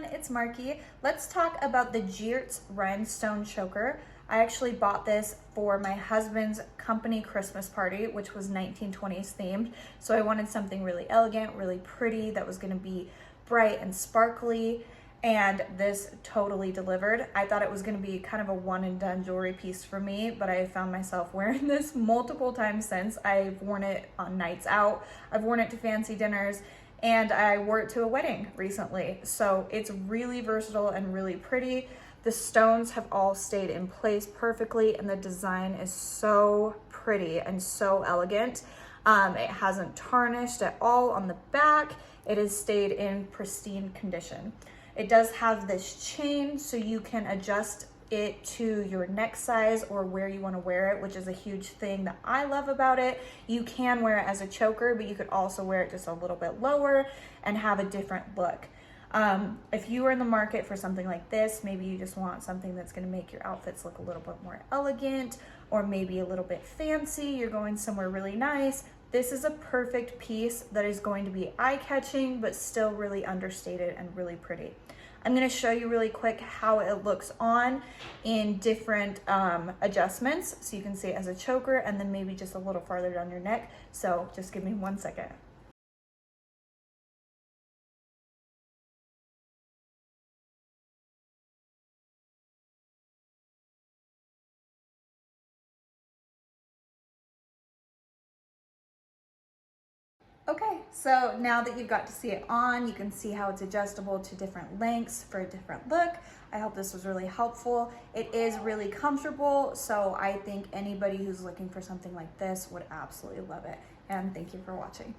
everyone, it's Marky. Let's talk about the Jeairts Rhinestone Choker. I actually bought this for my husband's company Christmas party, which was 1920s themed. So I wanted something really elegant, really pretty, that was gonna be bright and sparkly, and this totally delivered. I thought it was gonna be kind of a one and done jewelry piece for me, but I found myself wearing this multiple times since. I've worn it on nights out, I've worn it to fancy dinners, and I wore it to a wedding recently. So it's really versatile and really pretty. The stones have all stayed in place perfectly, and the design is so pretty and so elegant. It hasn't tarnished at all on the back. It has stayed in pristine condition. It does have this chain so you can adjust it to your neck size or where you want to wear it, which is a huge thing that I love about it. You can wear it as a choker, but you could also wear it just a little bit lower and have a different look. If you are in the market for something like this, maybe you just want something that's going to make your outfits look a little bit more elegant or maybe a little bit fancy, you're going somewhere really nice, this is a perfect piece that is going to be eye-catching but still really understated and really pretty. I'm going to show you really quick how it looks on in different adjustments so you can see it as a choker and then maybe just a little farther down your neck. So just give me 1 second. Okay, so now that you've got to see it on, you can see how it's adjustable to different lengths for a different look. I hope this was really helpful. It is really comfortable, so I think anybody who's looking for something like this would absolutely love it. And thank you for watching.